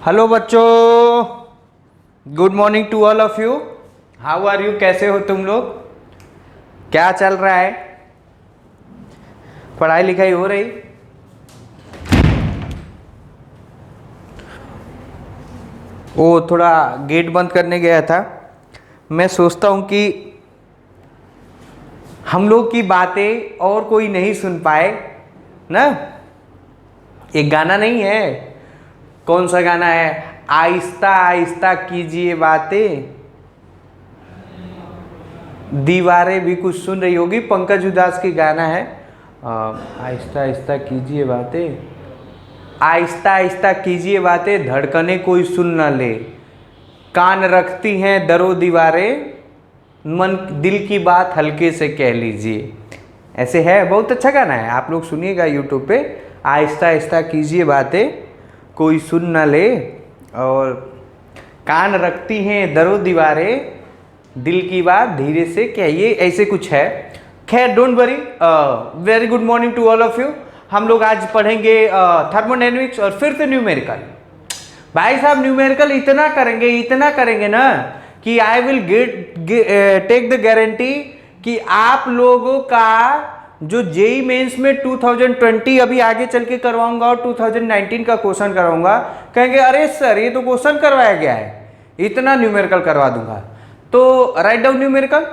Hello बच्चों, good morning to all of you. How are you? कैसे हो तुम लोग? क्या चल रहा है? पढ़ाई लिखाई हो रही? वो थोड़ा गेट बंद करने गया था। मैं सोचता हूँ कि हम लोग की बातें और कोई नहीं सुन पाए ना। एक गाना नहीं है? कौन सा गाना है? आहिस्ता आहिस्ता कीजिए बातें, दीवारें भी कुछ सुन रही होगी। पंकज उदास की गाना है। आहिस्ता आहिस्ता कीजिए बातें, आहिस्ता आहिस्ता कीजिए बातें, धड़कने कोई सुन न ले, कान रखती हैं दरो दीवारें, मन दिल की बात हल्के से कह लीजिए। ऐसे है, बहुत अच्छा गाना है, आप लोग सुनिएगा यूट्यूब पे। आहिस्ता आहिस्ता कीजिए बातें, कोई सुन न ले, और कान रखती हैं दरो दीवारें, दिल की बात धीरे से कहिए, ऐसे कुछ है। खैर don't worry, very good morning to all of you. हम लोग आज पढ़ेंगे थर्मोडायनेमिक्स और फिर से न्यूमेरिकल। भाई साहब न्यूमेरिकल इतना करेंगे ना कि I will take the guarantee कि आप लोगों का जो जेई मेंस में 2020 अभी आगे चल के करवाऊंगा और 2019 का क्वेश्चन करवाऊंगा, कहेंगे अरे सर ये तो क्वेश्चन करवाया गया है, इतना न्यूमेरिकल करवा दूंगा। तो write down numerical.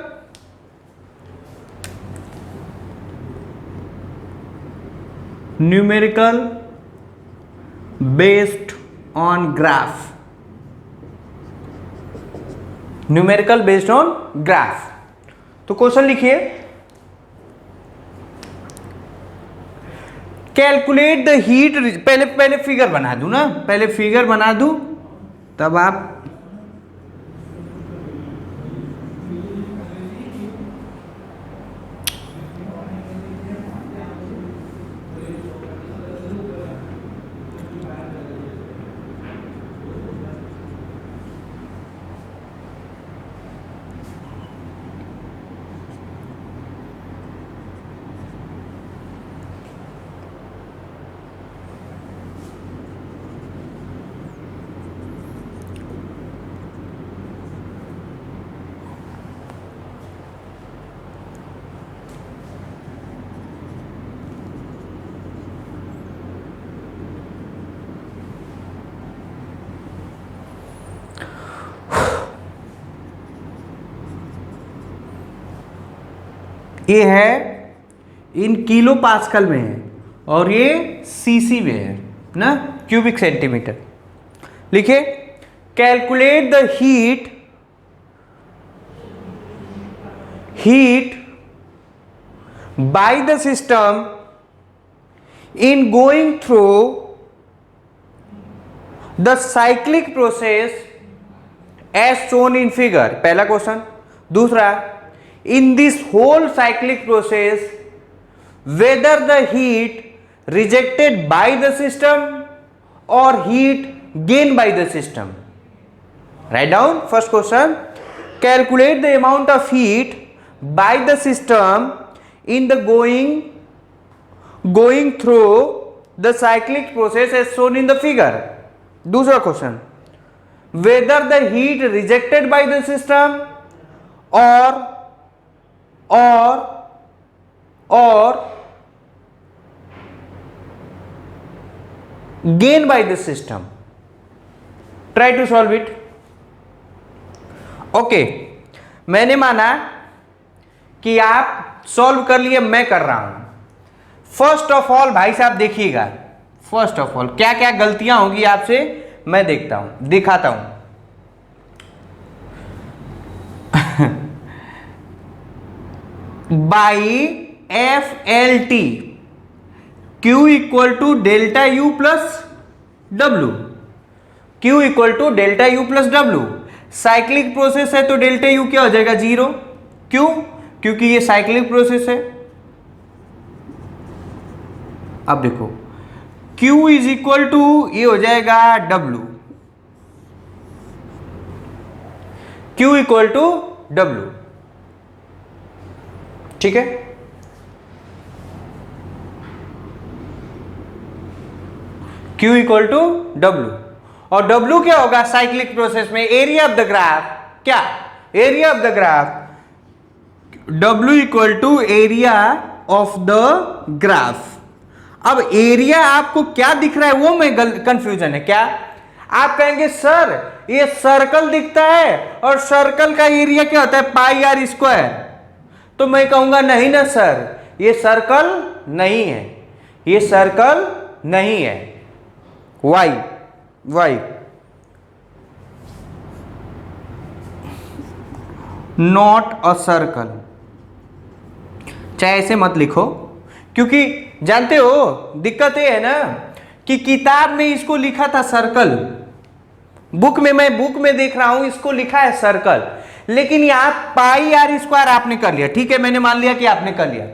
Numerical based on graph, numerical based on graph. तो क्वेश्चन लिखिए, कैलकुलेट द हीट। पहले फिगर बना दूं ना, पहले फिगर बना दूं तब आप ये है इन किलो पास्कल में है और ये सीसी में है ना, क्यूबिक सेंटीमीटर। लिखिए, calculate the heat by the system in going through the cyclic process as shown in figure. पहला क्वेश्चन। दूसरा, in this whole cyclic process whether the heat rejected by the system or heat gained by the system. Write down first question, calculate the amount of heat by the system in the going through the cyclic process as shown in the figure. दूसरा question, whether the heat rejected by the system or gain by the system. Try to solve it. Okay, मैंने माना कि आप solve कर लिए, मैं कर रहा हूं। फर्स्ट ऑफ ऑल भाई साहब देखिएगा, फर्स्ट ऑफ ऑल क्या क्या गलतियां होगी आपसे मैं देखता हूं, दिखाता हूं। By FLT Q equal to delta U plus W, Q equal to delta U plus W. Cyclic process है तो डेल्टा U क्या हो जाएगा? 0। क्यों? क्योंकि ये साइक्लिक प्रोसेस है। अब देखो, Q इज इक्वल टू ये हो जाएगा W, Q equal to W, ठीक है। Q इक्वल टू W और W क्या होगा साइक्लिक प्रोसेस में, एरिया ऑफ द ग्राफ, क्या area of the graph, W equal to area of the graph. अब एरिया आपको क्या दिख रहा है वो में कंफ्यूजन है क्या? आप कहेंगे सर ये सर्कल दिखता है और सर्कल का एरिया क्या होता है पाई आर स्क्वायर, तो मैं कहूंगा नहीं ना सर ये सर्कल नहीं है, ये सर्कल नहीं है। Why why not a circle, चाहे ऐसे मत लिखो, क्योंकि जानते हो दिक्कत ये है ना कि किताब में इसको लिखा था सर्कल, बुक में मैं बुक में देख रहा हूं इसको लिखा है सर्कल, लेकिन यहां पाई आर स्क्वायर आपने कर लिया, ठीक है मैंने मान लिया कि आपने कर लिया।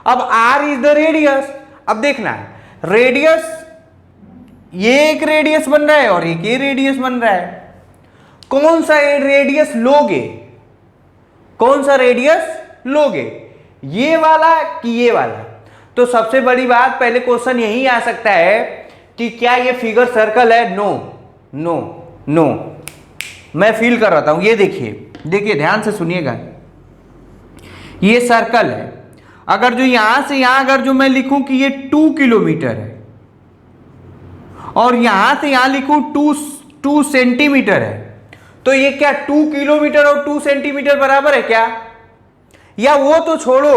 अब आर इज द रेडियस, अब देखना है रेडियस, ये एक रेडियस बन रहा है और एक ये रेडियस बन रहा है, कौन सा रेडियस लोगे, कौन सा रेडियस लोगे, ये वाला कि ये वाला? तो सबसे बड़ी बात पहले क्वेश्चन यही आ सकता है कि क्या ये फिगर सर्कल है? नो नो नो, मैं फील कर रहा हूं, ये देखिए देखिए ध्यान से सुनिएगा, ये सर्कल है, अगर जो यहां से यहां अगर जो मैं लिखूं कि ये 2 किलोमीटर है और यहां से यहां लिखूं 2 सेंटीमीटर है, तो ये क्या 2 किलोमीटर और 2 सेंटीमीटर बराबर है क्या? या वो तो छोड़ो,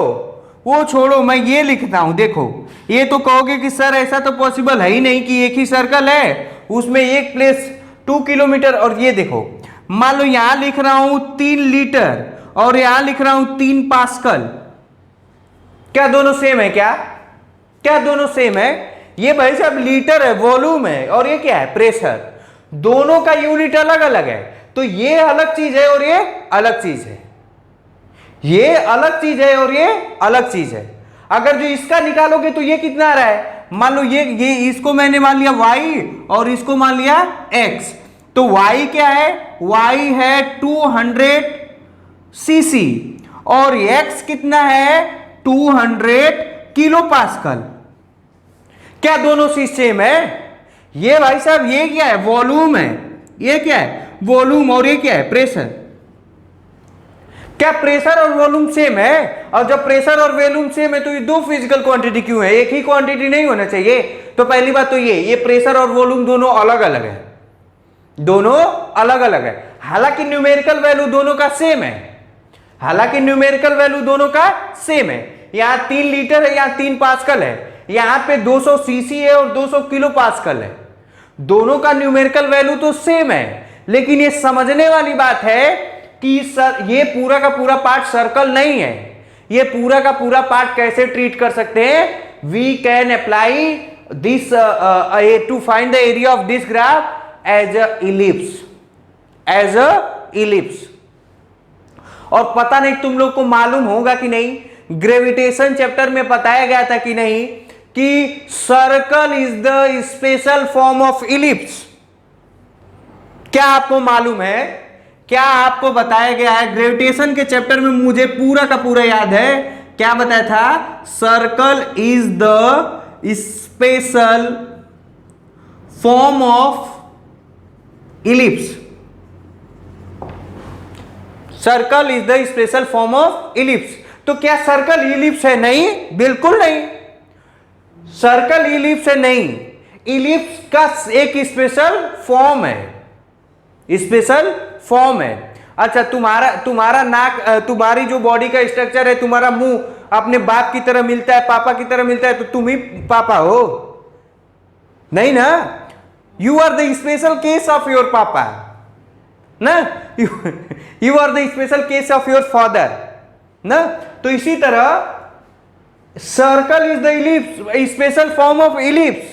वो छोड़ो, मैं ये लिखता हूं, देखो ये तो कहोगे कि सर ऐसा तो पॉसिबल है ही नहीं कि एक ही सर्कल है उसमें एक प्लेस 2 किलोमीटर, और ये देखो मान लो यहां लिख रहा हूं 3 लीटर और यहां लिख रहा हूं 3 पास्कल, क्या दोनों सेम है क्या? क्या दोनों सेम है? ये भाई साहब लीटर है, वॉल्यूम है, और ये क्या है प्रेशर, दोनों का यूनिट अलग अलग है, तो ये अलग चीज है और ये अलग चीज है, ये अलग चीज है और ये अलग चीज है। अगर जो इसका निकालोगे तो ये कितना आ रहा है, मान लो ये इसको मैंने मान लिया y और इसको मान लिया x, तो y क्या है, y है 200 cc और x कितना है 200 किलो पास्कल, क्या दोनों चीज सेम है? ये भाई साहब ये क्या है वॉल्यूम है, ये क्या है वॉल्यूम और ये क्या है प्रेशर, क्या प्रेशर और वॉल्यूम सेम है? और जब प्रेशर और वॉल्यूम सेम है तो ये दो फिजिकल क्वांटिटी क्यों है, एक ही क्वांटिटी नहीं होना चाहिए? तो पहली बात तो ये प्रेशर और वॉल्यूम दोनों अलग अलग है, दोनों अलग अलग है, हालांकि न्यूमेरिकल वैल्यू दोनों का सेम है, हालांकि न्यूमेरिकल वैल्यू दोनों का सेम है, यहां 3 लीटर है यहां 3 पास्कल है, यहां पे 200 सीसी है और 200 किलो पास्कल है, दोनों का न्यूमेरिकल वैल्यू तो सेम है, लेकिन ये समझने वाली बात है कि सर ये पूरा का पूरा पार्ट सर्कल नहीं है, ये पूरा का पूरा पार्ट कैसे ट्रीट कर सकते हैं, we can apply this to find the area of this graph as a ellipse, as a ellipse. और पता नहीं तुम लोग को मालूम होगा कि नहीं, ग्रेविटेशन चैप्टर में बताया गया था कि नहीं कि circle is the special form of ellipse, क्या आपको मालूम है? क्या आपको बताया गया है ग्रेविटेशन के चैप्टर में, मुझे पूरा का पूरा याद है, क्या बताया था, circle is the special form of ellipse, circle is the special form of ellipse. तो क्या सर्कल इलिप्स है? नहीं, बिल्कुल नहीं, सर्कल इलिप्स है नहीं, इलिप्स का एक स्पेशल फॉर्म है, स्पेशल फॉर्म है। अच्छा तुम्हारा नाक, तुम्हारी जो बॉडी का स्ट्रक्चर है, तुम्हारा मुंह अपने बाप की तरह मिलता है, पापा की तरह मिलता है, तो तुम ही पापा हो नहीं ना, you are the special case of your papa ना, you are the special case of your father ना। तो इसी तरह circle is the ellipse, special form of ellipse,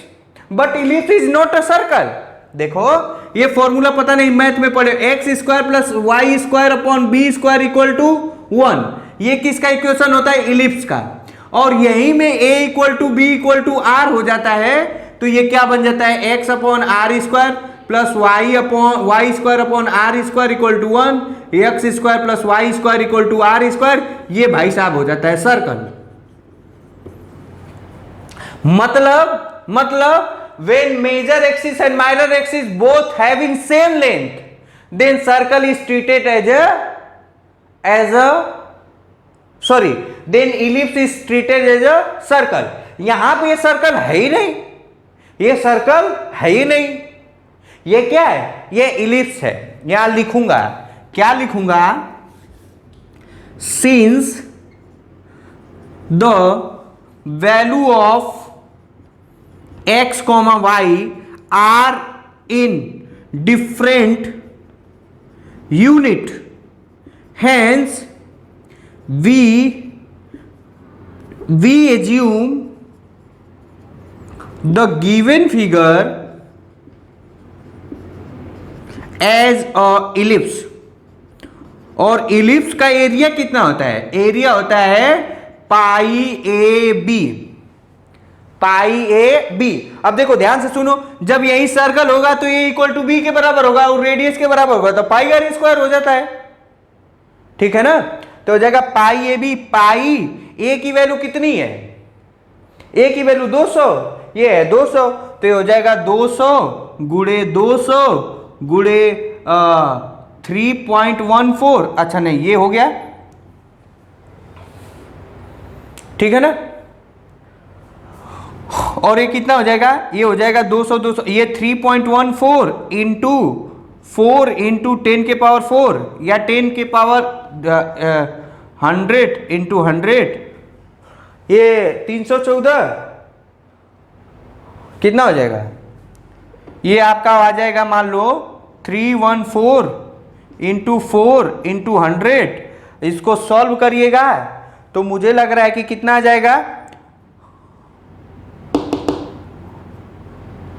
but ellipse is not a circle. देखो ये फॉर्मूला पता नहीं math में पढ़े, X square plus Y square upon B square equal to 1, ये किसका इक्वेशन होता है, इलिप्स का, और यही में a equal to B equal to R हो जाता है, तो ये क्या बन जाता है, X upon R square plus Y square upon R square equal to 1, X square plus Y square equal to R square, ये भाई साहब हो जाता है सर्कल। मतलब when major axis and minor axis both having same length, then circle is treated then ellipse is treated as a circle. यहां पे ये सर्कल है ही नहीं, ये सर्कल है ही नहीं, ये क्या है, ये इलिप्स है. यहां लिखूंगा, क्या लिखूंगा, since the value of x, y are in different unit, hence we assume the given figure as a ellipse. और इलिप्स का एरिया कितना होता है, एरिया होता है पाई A B, pi A B. अब देखो ध्यान से सुनो, जब यही सर्कल होगा तो ये इक्वल टू बी के बराबर होगा और रेडियस के बराबर होगा, तो पाई आर स्क्वायर हो जाता है. ठीक है ना, तो हो जाएगा पाई ए बी. पाई ए की वैल्यू कितनी है, ए की वैल्यू 200, ये है 200, तो ये हो जाएगा 200 गुणे 200 गुणे 3.14. अच्छा नहीं, ये हो गया, ठीक है ना. और ये कितना हो जाएगा, ये हो जाएगा 200, ये 3.14 इंटू 4 इंटू 10 के पावर 4 या 10 के पावर 100 इंटू 100, ये 314 कितना हो जाएगा, ये आपका आ जाएगा मान लो 314 इंटू 4 इंटू 100. इसको सॉल्व करिएगा तो मुझे लग रहा है कि कितना आ जाएगा,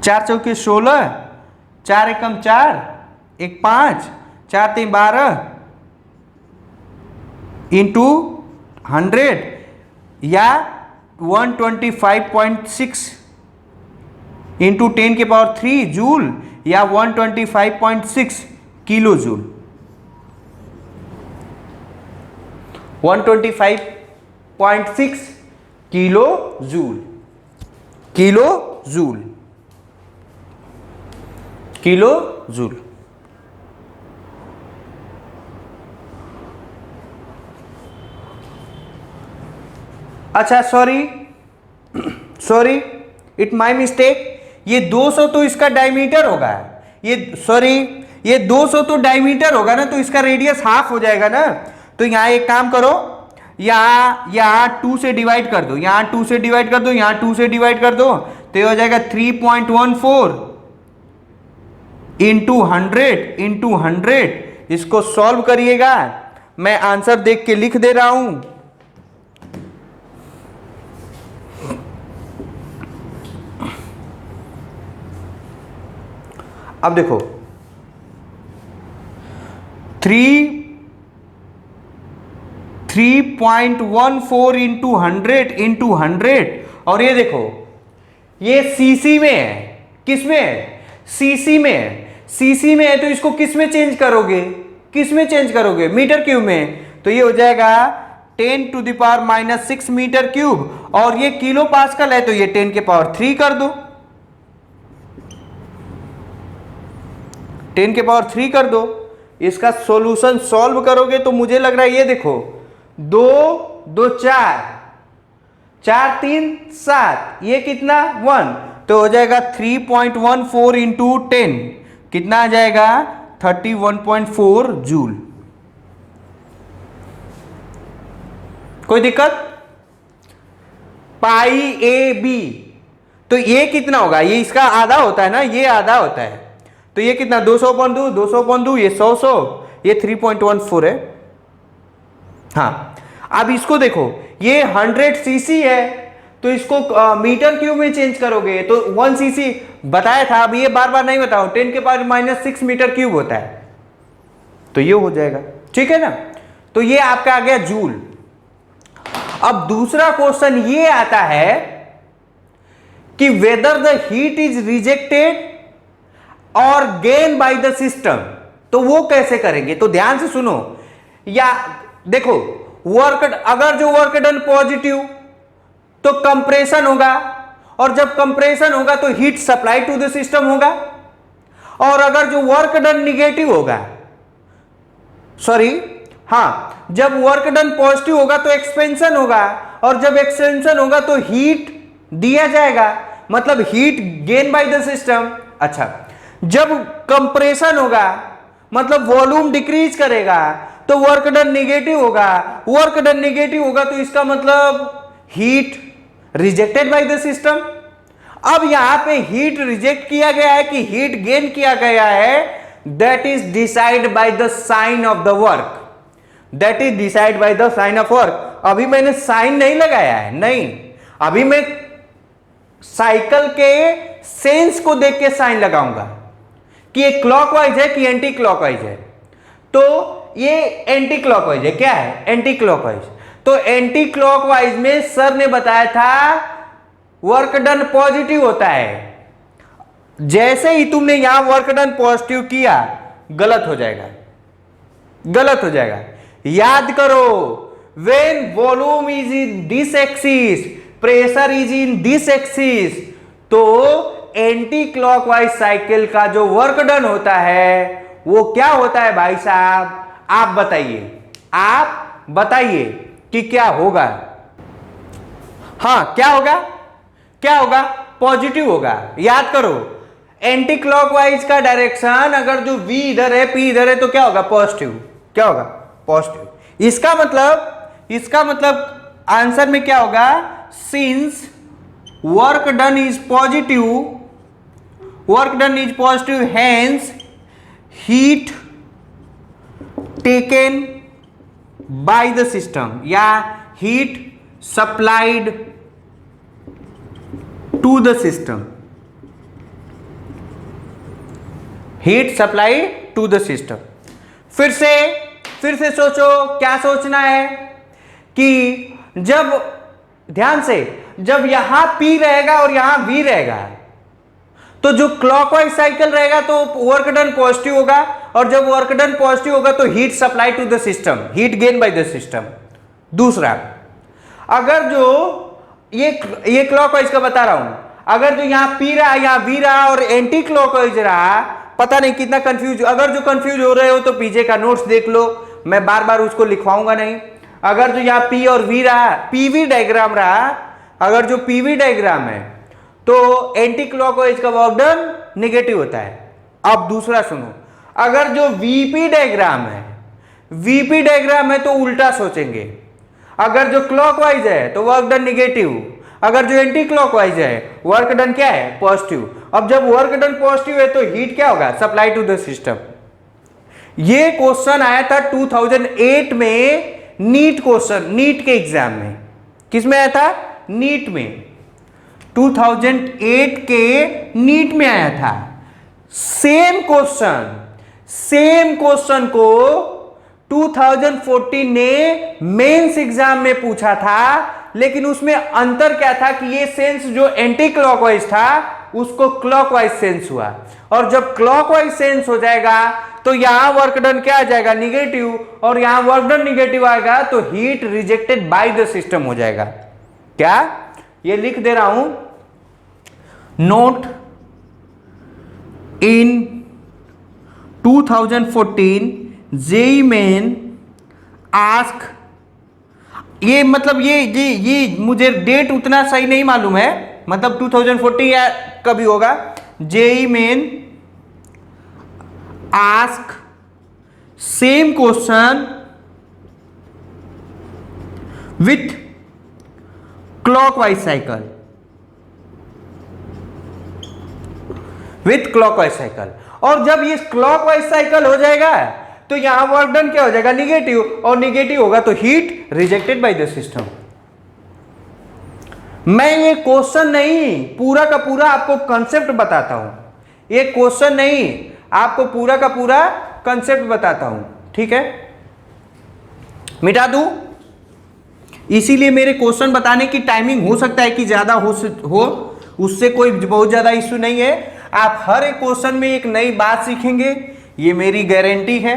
4 चौके 16, 4 एकम 4, 1 5, 4 3 12 इंटू 100 या 125.6 इंटू 10 के पावर 3 जूल या 125.6 kilo joule. 125.6 kilo joule, kilo joule, kilo joule. अच्छा सॉरी इट माई मिस्टेक, ये 200 तो इसका डायमीटर होगा, ये 200 तो डायमीटर होगा ना, तो इसका रेडियस हाफ हो जाएगा ना. तो यहां एक काम करो, यहां 2 से डिवाइड कर दो, यहां 2 से डिवाइड कर दो, यहां 2 से डिवाइड कर दो, तो ये हो जाएगा 3.14 इंटू 100. इसको सॉल्व करिएगा, मैं आंसर देख के लिख दे रहा हूं. अब देखो 3.14 इंटू 100 और ये देखो ये सीसी में है, किस में है, सीसी में है. सीसी में है तो इसको किस में चेंज करोगे, किस में चेंज करोगे, मीटर क्यूब में. तो ये हो जाएगा 10⁻⁻6 मीटर क्यूब और ये किलो पास्कल है तो ये 10 के पावर 3 कर दो, 10 के पावर 3 कर दो. इसका सॉल्यूशन सॉल्व करोगे तो मुझे लग रहा है ये देखो 2 2 4 4 3 7, ये कितना 1, तो हो जाएगा 3.14 इंटू 10, कितना आ जाएगा 31.4 जूल. कोई दिक्कत, पाई ए बी, तो ये कितना होगा, ये इसका आधा होता है ना, ये आधा होता है, तो ये कितना 200/2, ये 100, ये 3.14 है. हाँ अब इसको देखो, ये 100 सीसी है तो इसको मीटर क्यूब में चेंज करोगे तो 1 सीसी बताया था, अब ये बार बार नहीं बताओ, 10 के पावर -6 मीटर क्यूब होता है, तो ये हो जाएगा. ठीक है ना, तो ये आपका आ गया जूल. अब दूसरा क्वेश्चन ये आता है कि whether the heat is rejected और गेन बाय द सिस्टम, तो वो कैसे करेंगे. तो ध्यान से सुनो, या देखो वर्क, अगर जो वर्क डन पॉजिटिव तो कंप्रेशन होगा और जब कंप्रेशन होगा तो heat supply to the system होगा, और अगर जो वर्क डन निगेटिव होगा, सॉरी हाँ, जब वर्क डन पॉजिटिव होगा तो एक्सपेंशन होगा, और जब एक्सपेंशन होगा तो हीट दिया जाएगा, मतलब heat gain by the system. अच्छा, जब कंप्रेशन होगा मतलब वॉल्यूम डिक्रीज करेगा तो वर्क डन निगेटिव होगा, वर्क डन निगेटिव होगा तो इसका मतलब heat rejected by the system. अब यहां पे हीट रिजेक्ट किया गया है कि हीट गेन किया गया है, that is decide by the sign of the work, that is decide by the sign of work. अभी मैंने साइन नहीं लगाया है, नहीं, अभी मैं साइकिल के सेंस को देख के साइन लगाऊंगा कि ये क्लॉकवाइज है कि एंटी क्लॉकवाइज है। तो ये एंटी क्लॉकवाइज है, क्या है? Anti clockwise. तो एंटी क्लॉकवाइज में सर ने बताया था वर्क डन पॉजिटिव होता है, जैसे ही तुमने यहां वर्क डन पॉजिटिव किया गलत हो जाएगा, गलत हो जाएगा। याद करो, when volume is in this axis, pressure is in this axis, तो एंटी क्लॉकवाइज साइकिल का जो वर्क डन होता है वो क्या होता है भाई साहब? आप बताइए, आप बताइए कि क्या होगा? हाँ, क्या होगा? क्या होगा? पॉजिटिव होगा। याद करो, एंटी क्लॉकवाइज का डायरेक्शन अगर जो v इधर है, p इधर है, तो क्या होगा? पॉजिटिव। क्या होगा? पॉजिटिव। इसका मतलब आंसर में क्या होगा? Since work done is positive, work done is positive, hence heat taken by the system या heat supplied to the system, heat supply to the system. फिर से सोचो, क्या सोचना है कि जब, ध्यान से, जब यहां P रहेगा और यहां V रहेगा तो जो क्लॉकवाइज साइकिल रहेगा तो वर्क डन पॉजिटिव होगा, और जब वर्क डन पॉजिटिव होगा तो heat supply to the system, heat gain by the system. दूसरा, अगर जो ये क्लॉकवाइज का बता रहा हूं, अगर जो यहां P रहा, यहां V रहा और एंटी क्लॉकवाइज रहा, पता नहीं कितना कंफ्यूज, अगर जो कंफ्यूज हो रहे हो तो पीछे का नोट्स देख लो, मैं बार बार उसको लिखवाऊंगा नहीं। अगर जो यहां P और V रहा, PV डायग्राम रहा, अगर जो PV डायग्राम है तो एंटी क्लॉकवाइज का वर्क डन नेगेटिव होता है। अब दूसरा सुनो, अगर जो VP डायग्राम है, VP डायग्राम है तो उल्टा सोचेंगे, अगर जो क्लॉकवाइज है तो वर्क डन नेगेटिव, अगर जो एंटी क्लॉकवाइज है वर्क डन क्या है? पॉजिटिव। अब जब वर्क डन पॉजिटिव है तो हीट क्या होगा? Supply to the system. ये क्वेश्चन आया था 2008 में, नीट क्वेश्चन, नीट के एग्जाम में। किस में आया था? नीट में। 2008 के नीट में आया था। सेम क्वेश्चन को 2014 ने मेंस एग्जाम में पूछा था, लेकिन उसमें अंतर क्या था कि ये सेंस जो एंटी क्लॉकवाइज था उसको क्लॉकवाइज सेंस हुआ, और जब क्लॉकवाइज सेंस हो जाएगा तो यहां वर्क डन क्या आ जाएगा? निगेटिव, और यहां वर्क डन निगेटिव आएगा तो heat rejected by the system हो जाएगा। क्या? ये लिख दे रहा हूं, नोट इन 2014 जेईई मेन आस्क, ये मतलब ये मुझे डेट उतना सही नहीं मालूम है, मतलब 2014 या कभी होगा। JEE main ask same question with clockwise cycle, with clockwise cycle, और जब ये क्लॉकवाइज साइकिल हो जाएगा तो यहां वर्क डन क्या हो जाएगा? निगेटिव, और निगेटिव होगा तो heat rejected by the system. मैं ये क्वेश्चन नहीं, पूरा का पूरा आपको कंसेप्ट बताता हूं, ये क्वेश्चन नहीं, आपको पूरा का पूरा कंसेप्ट बताता हूं, ठीक है? मिटा दूं? इसीलिए मेरे क्वेश्चन बताने की टाइमिंग हो सकता है कि ज्यादा हो, उससे कोई बहुत ज्यादा इश्यू नहीं है। आप हर एक क्वेश्चन में एक नई बात सीखेंगे, ये मेरी गारंटी है।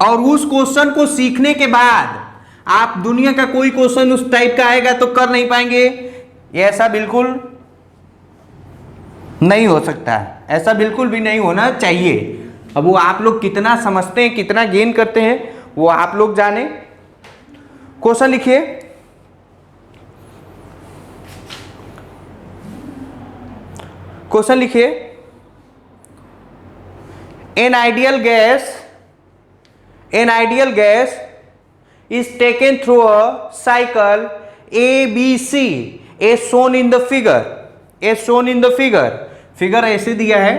और उस क्वेश्चन को सीखने के बाद आप दुनिया का कोई क्वेश्चन उस टाइप का आएगा तो कर नहीं पाएंगे, ये ऐसा बिल्कुल नहीं हो सकता है, ऐसा बिल्कुल भी नहीं होना चाहिए। अब वो आप लोग कितना समझते हैं, कितना गेन करते हैं, वो आप लोग जाने। क्वेश्चन लिखिए, क्वेश्चन लिखिए, an ideal gas is taken through a cycle ABC as shown in the figure, figure ऐसे दिया है,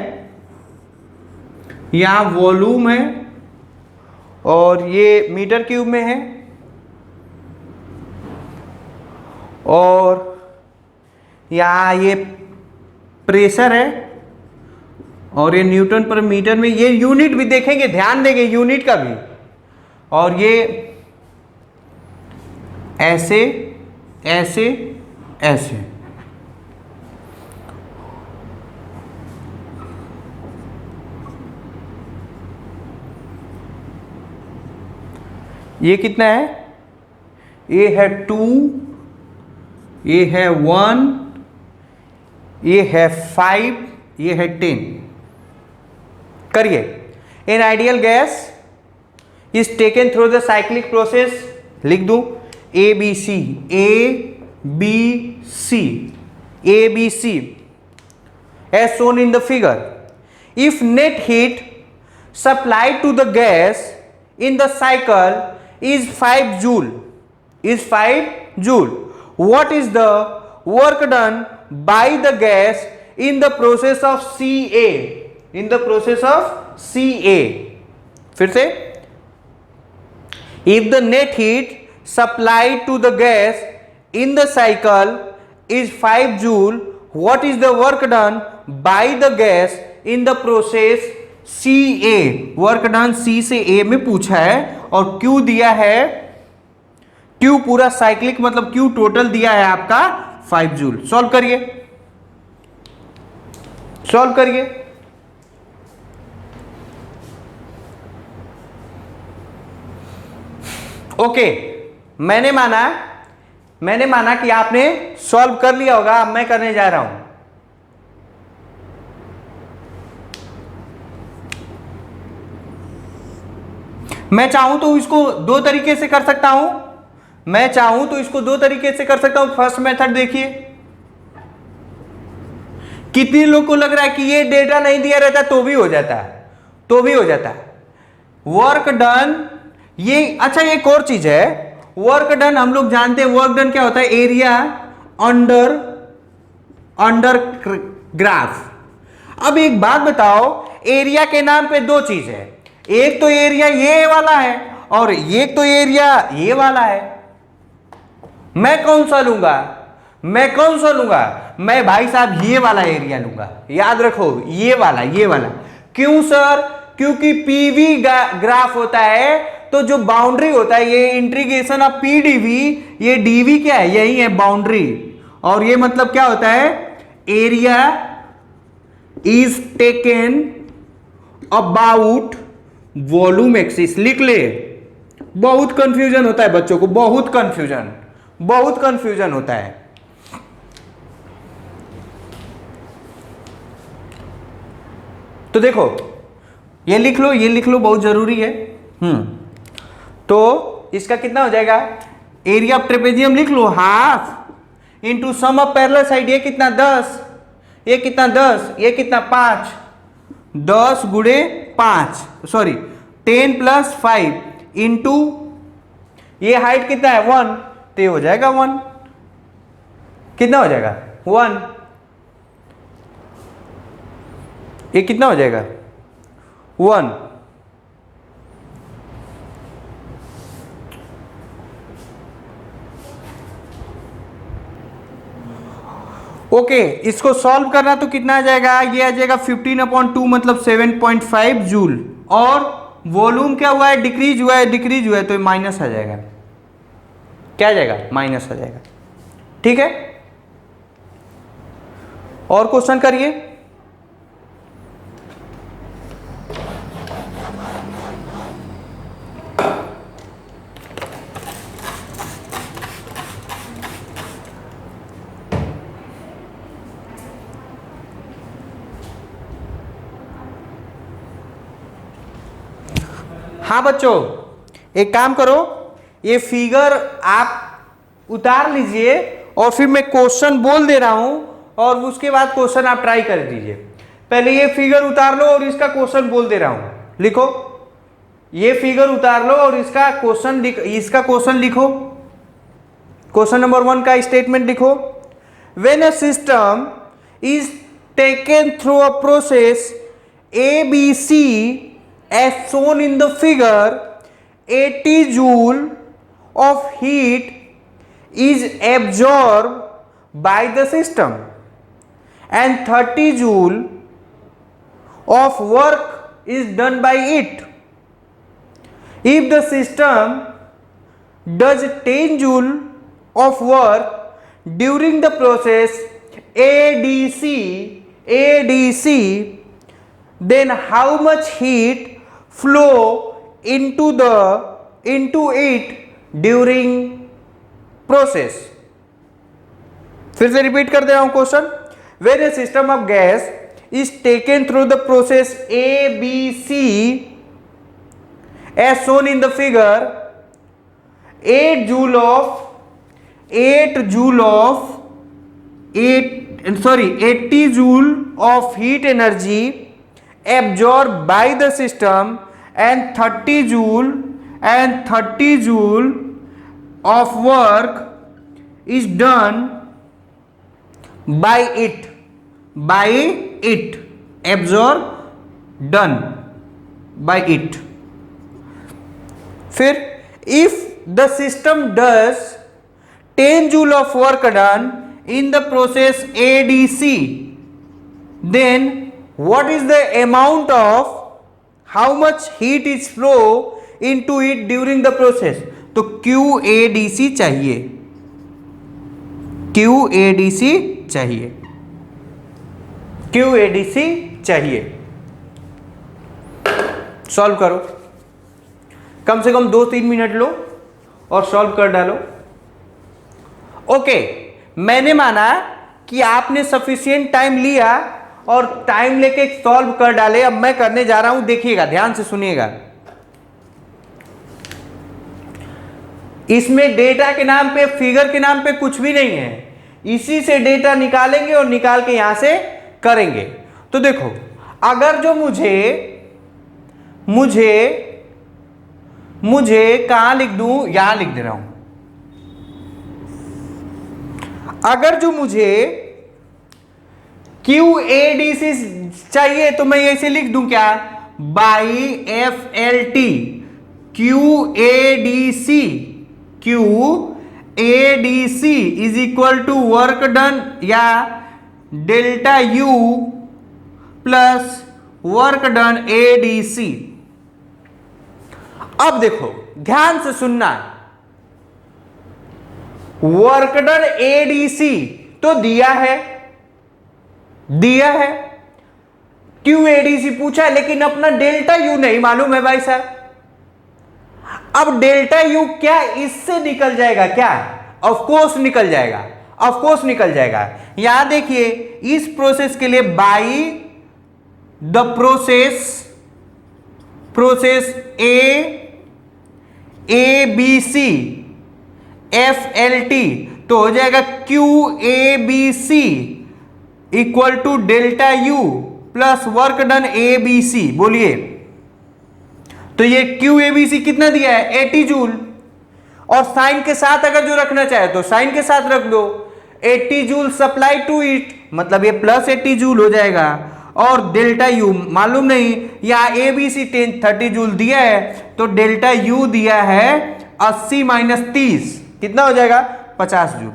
यहां वॉल्यूम है और ये मीटर क्यूब में है और यहां ये प्रेशर है और ये न्यूटन पर मीटर में, ये यूनिट भी देखेंगे, ध्यान देंगे यूनिट का भी, और ये ऐसे ऐसे ऐसे। ये कितना है, ये है 2, ये है 1, ये है 5, ये है 10। करिए, an ideal gas is taken through the cyclic process, लिख दूं ABC, as shown in the figure. If net heat supplied to the gas in the cycle is 5 joule, what is the work done by the gas in the process of CA? फिर से, if the net heat supplied to the gas in the cycle is 5 joule, what is the work done by the gas in the process CA? Work done C से A में पूछा है और Q दिया है, Q पूरा cyclic मतलब Q total दिया है आपका 5 जूल। सॉल्व करिए, ओके। मैंने माना कि आपने सॉल्व कर लिया होगा। अब मैं करने जा रहा हूं, मैं चाहूं तो इसको दो तरीके से कर सकता हूं, फर्स्ट मेथड देखिए, कितने लोग को लग रहा है कि ये डेटा नहीं दिया रहता तो भी हो जाता है, वर्क डन। ये अच्छा, एक और चीज है, वर्क डन हम लोग जानते हैं, वर्क डन क्या होता है, एरिया अंडर ग्राफ। अब एक बात बताओ, एरिया के नाम पे दो चीज है, एक तो एरिया ये वाला है और एक तो एरिया ये वाला है। मैं कौन सा लूंगा, मैं भाई साहब ये वाला एरिया लूंगा, याद रखो, ये वाला। क्यों सर? क्योंकि पीवी ग्राफ होता है तो जो बाउंड्री होता है, ये इंटीग्रेशन ऑफ पीडीवी, ये डीवी क्या है, यही है बाउंड्री, और ये मतलब क्या होता है, area is taken about volume axis. लिख ले, बहुत कंफ्यूजन होता है बच्चों को, बहुत कंफ्यूजन होता है। तो देखो, ये लिख लो, बहुत जरूरी है। तो इसका कितना हो जाएगा, एरिया ऑफ ट्रेपेजियम लिख लो, half into sum of parallel side, ये कितना 10, ये कितना 5, 10 गुणे 5, सॉरी 10 + 5 इंटू ये हाइट कितना है 1, तो ये हो जाएगा 1, कितना हो जाएगा 1, ये कितना हो जाएगा 1। ओके, इसको सॉल्व करना तो कितना आ जाएगा, ये आ जाएगा 15/2 मतलब 7.5 जूल, और वॉल्यूम क्या हुआ है, डिक्रीज हुआ है, तो माइनस आ जाएगा, क्या आ जाएगा, माइनस आ जाएगा। ठीक है, और क्वेश्चन करिए। हाँ बच्चों, एक काम करो, ये फिगर आप उतार लीजिए और फिर मैं क्वेश्चन बोल दे रहा हूं और उसके बाद क्वेश्चन आप ट्राई कर दीजिए। पहले ये फिगर उतार लो और इसका क्वेश्चन बोल दे रहा हूं, लिखो। ये फिगर उतार लो और इसका क्वेश्चन लिखो। क्वेश्चन नंबर 1 का स्टेटमेंट लिखो। When a system is taken through a process ABC as shown in the figure, 80 joule of heat is absorbed by the system and 30 joule of work is done by it. If the system does 10 joule of work during the process ADC, then how much heat flow into it during process? फिर से repeat कर दे रहा हूं question. When a system of gas is taken through the process ABC as shown in the figure, 80 joule of heat energy absorbed by the system and 30 joule of work is done by it absorbed done by it। फिर if the system does 10 joule of work done in the process ADC, then what is the amount of how much heat is flow into it during the process? तो QADC चाहिए, QADC चाहिए। Solve करो, कम से कम 2-3 minute low और solve कर डालो। Okay, मैंने माना कि आपने सफिशिएंट टाइम लिया और टाइम लेके सॉल्व कर डाले। अब मैं करने जा रहा हूं, देखिएगा, ध्यान से सुनिएगा। इसमें डेटा के नाम पे, फिगर के नाम पे कुछ भी नहीं है। इसी से डेटा निकालेंगे और निकाल के यहां से करेंगे। तो देखो, अगर जो मुझे कहां लिख दूं, यहां लिख दे रहा हूं। अगर जो मुझे QADC चाहिए तो मैं ऐसे लिख दूं क्या, by FLT। QADC is equal to work done या delta U plus work done ADC। अब देखो, ध्यान से सुनना, वर्क डन ADC तो दिया है, QADC पूछा है, लेकिन अपना डेल्टा U नहीं मालूम है भाई साहब। अब डेल्टा U क्या इससे निकल जाएगा क्या? ऑफ कोर्स निकल जाएगा, यहां देखिए, इस प्रोसेस के लिए by the process ABC FLT तो हो जाएगा QABC equal to delta U plus work done ABC। बोलिए, तो ये QABC कितना दिया है, 80 जूल। और साइन के साथ अगर जो रखना चाहे तो साइन के साथ रख दो, 80 जूल सप्लाई टू इट, मतलब ये प्लस 80 जूल हो जाएगा। और डेल्टा U मालूम नहीं, यहाँ ABC 30 जूल दिया है, तो डेल्टा U दिया है 80 माइनस 30, कितना हो जाएगा, 50 जूल।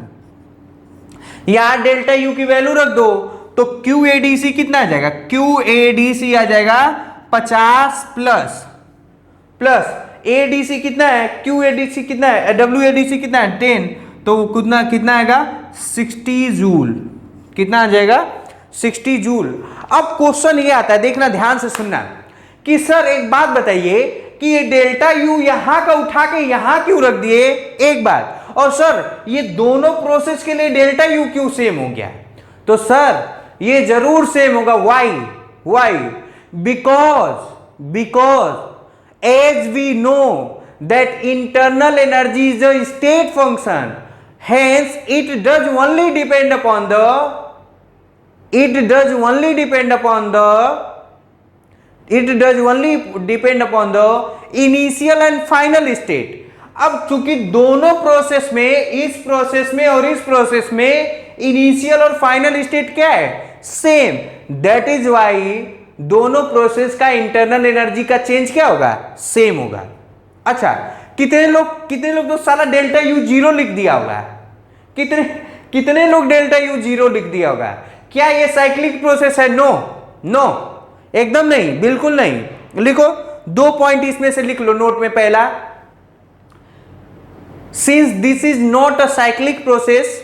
यहां डेल्टा U की वैल्यू रख दो, तो QADC कितना आ जाएगा, QADC आ जाएगा 50 प्लस ADC कितना है, QADC कितना है, WADC कितना है, 10, तो कितना आएगा, 60 जूल। कितना आ जाएगा, 60 जूल। अब क्वेश्चन ये आता है, देखना ध्यान से सुनना, कि सर एक बात बताइए कि ये डेल्टा U यहां का उठा के यहां क्यों रख दिए, एक बात। और सर ये दोनों प्रोसेस के लिए डेल्टा U क्यों सेम हो गया? तो सर ये जरूर सेम होगा। Why? Because as we know that internal energy is a state function, hence it does only depend upon the initial and final state. अब चूंकि दोनों प्रोसेस में, इस प्रोसेस में और इस प्रोसेस में इनिशियल और फाइनल स्टेट क्या है, सेम, दैट इज वाई दोनों प्रोसेस का इंटरनल एनर्जी का चेंज क्या होगा, सेम होगा। अच्छा, कितने लोग तो साला डेल्टा यू जीरो लिख दिया होगा, कितने लोग डेल्टा यू जीरो लिख दिया होगा। क्या ये साइक्लिक प्रोसेस है? नो, एकदम नहीं, बिल्कुल नहीं। लिखो 2 पॉइंट इसमें से लिख लो नोट में। पहला, since this is not a cyclic process,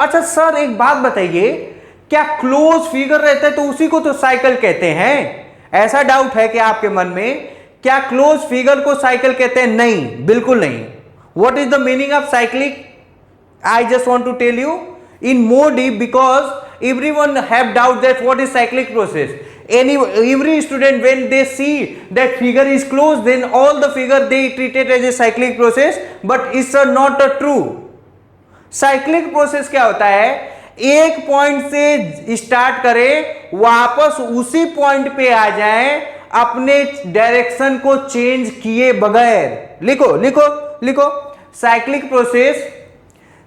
अच्छा सर एक बात बताइए, क्या क्लोज फिगर रहता है तो उसी को तो साइकिल कहते हैं? ऐसा डाउट है क्या आपके मन में? क्या क्लोज फिगर को साइकिल कहते हैं? नहीं, बिल्कुल नहीं। What is the meaning of cyclic? I just want to tell you in more deep, because everyone have doubt that what is cyclic process. Every student, when they see that figure is closed, then all the figure they treat it as a cyclic process, but it's not a true. Cyclic process क्या होता है? एक point से start करें, वापस उसी point पे आ जाएं, अपने डायरेक्शन को चेंज किए बगैर। लिखो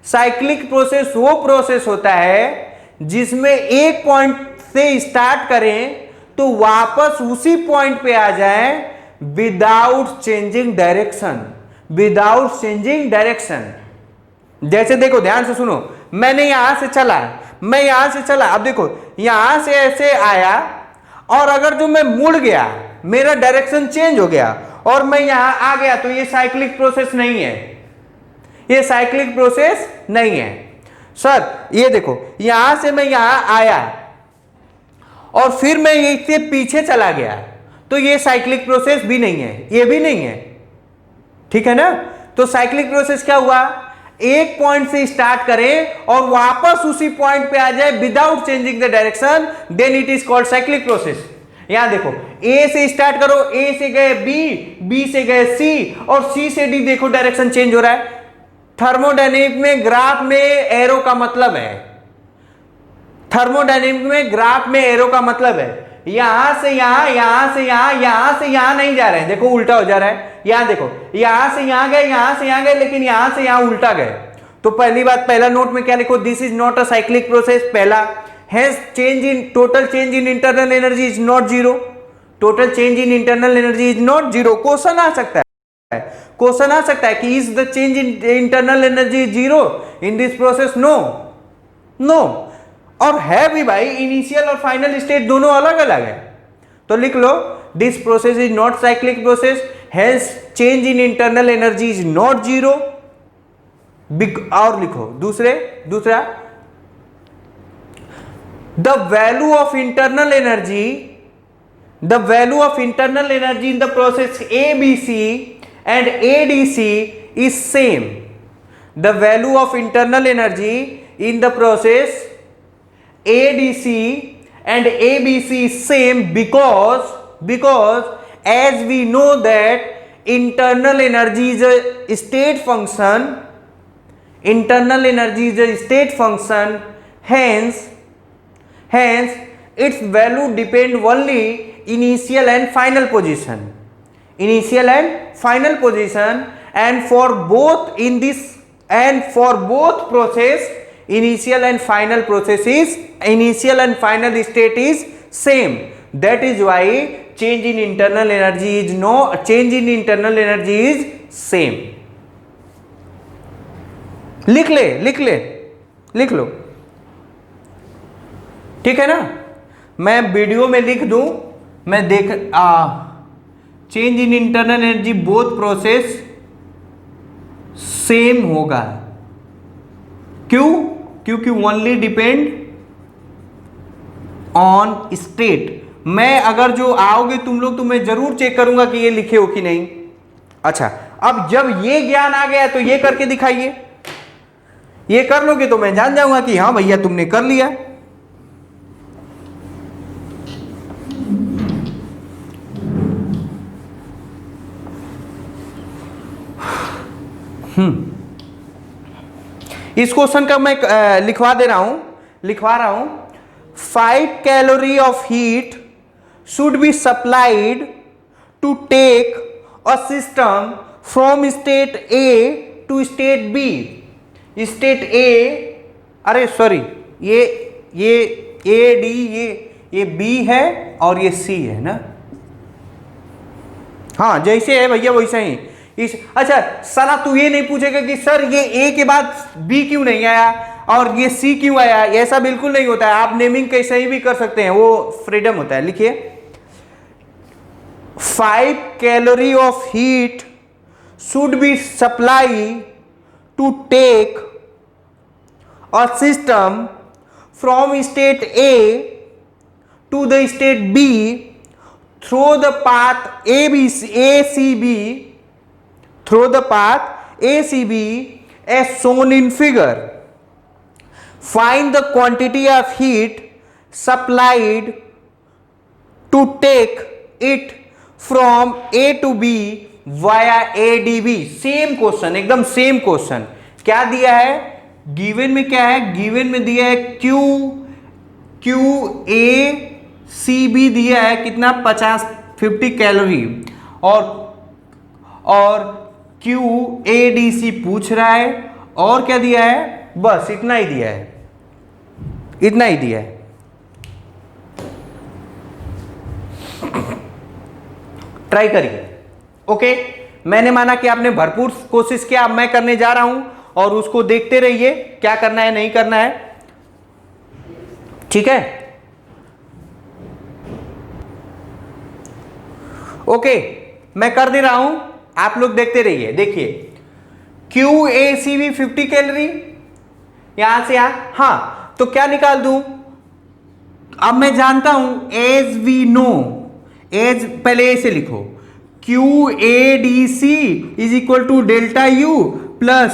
साइक्लिक प्रोसेस वो प्रोसेस होता है जिसमें एक पॉइंट से स्टार्ट करें तो वापस उसी पॉइंट पे आ जाएं विदाउट चेंजिंग डायरेक्शन। जैसे देखो, ध्यान से सुनो, मैं यहां से चला, अब देखो यहां से ऐसे आया, और अगर जो मैं मुड़ गया, मेरा डायरेक्शन चेंज हो गया और मैं यहां आ गया, तो ये साइक्लिक प्रोसेस नहीं है, ये साइक्लिक प्रोसेस नहीं है। सर ये देखो, यहां से मैं यहां आया और फिर मैं इससे पीछे चला गया, तो ये साइक्लिक प्रोसेस भी नहीं है, ये भी नहीं है, ठीक है ना। तो साइक्लिक प्रोसेस क्या हुआ? एक पॉइंट से स्टार्ट करें और वापस उसी पॉइंट पे आ जाए without changing the direction, then it is called cyclic process. यहां देखो, ए से स्टार्ट करो, ए से गए बी से गए सी, और सी से डी, देखो डायरेक्शन चेंज हो रहा है। थर्मोडायनेमिक में ग्राफ में एरो का मतलब है, यहां से यहां नहीं जा रहे हैं, देखो उल्टा हो जा रहा है। यहां देखो, यहां से यहां गए, लेकिन यहां से यहां उल्टा गए। तो पहली बात, पहला नोट में क्या लिखो? This is not a cyclic process, पहला। Hence total change in internal energy is not zero, question आ सकता है कि is the change in internal energy zero in this process? No. और है भी भाई, इनिशियल और फाइनल स्टेट दोनों अलग अलग है। तो लिख लो, this process is not cyclic process, hence change in internal energy is not zero. और लिखो दूसरा, the value of internal energy in the process ABC and ADC is same. The value of internal energy in the process ADC and ABC is same because as we know that internal energy is a state function, hence its value depend only initial and final position, and for both process initial and final state is same. That is why change in internal energy is same. लिख लो, ठीक है ना। मैं video में लिख दूं, मैं change in internal energy both process same होगा। क्योंकि ओनली डिपेंड ऑन स्टेट। मैं अगर जो आओगे तुम लोग, तो मैं जरूर चेक करूंगा कि ये लिखे हो कि नहीं। अच्छा, अब जब ये ज्ञान आ गया तो ये करके दिखाइए। ये कर लोगे तो मैं जान जाऊंगा कि हाँ भैया तुमने कर लिया। इस क्वेश्चन का मैं लिखवा रहा हूं 5 calorie of heat should be supplied to take a system from state A to state B. State A, अरे सॉरी, ये ए डी, ये बी है और ये सी है ना। हाँ जैसे है भैया वैसा ही। अच्छा साला तू ये नहीं पूछेगा कि सर ये ए के बाद बी क्यों नहीं आया और ये सी क्यों आया, ऐसा बिल्कुल नहीं होता है। आप नेमिंग कैसे ही भी कर सकते हैं, वो फ्रीडम होता है। लिखिए 5 calorie of heat should be supply to take a system from state A to the state B through the path ACB, through the path ACB as shown in figure. Find the quantity of heat supplied to take it from A to B via ADB. Same question, एकदम same question. क्या दिया है given में? क्या है given में? दिया है QA CB दिया है कितना, 50 कैलोरी, और QADC पूछ रहा है, और क्या दिया है? बस इतना ही दिया है, इतना ही दिया है। ट्राई करिए। ओके, मैंने माना कि आपने भरपूर कोशिश किया, अब मैं करने जा रहा हूं और उसको देखते रहिए क्या करना है नहीं करना है। ठीक है, ओके मैं कर दे रहा हूं, आप लोग देखते रहिए। देखिए QACB 50 कैलोरी, यहां से यहां, हाँ तो क्या निकाल दूं? अब मैं जानता हूं एज वी नो, एज पहले ऐसे लिखो QADC is equal to delta U plus,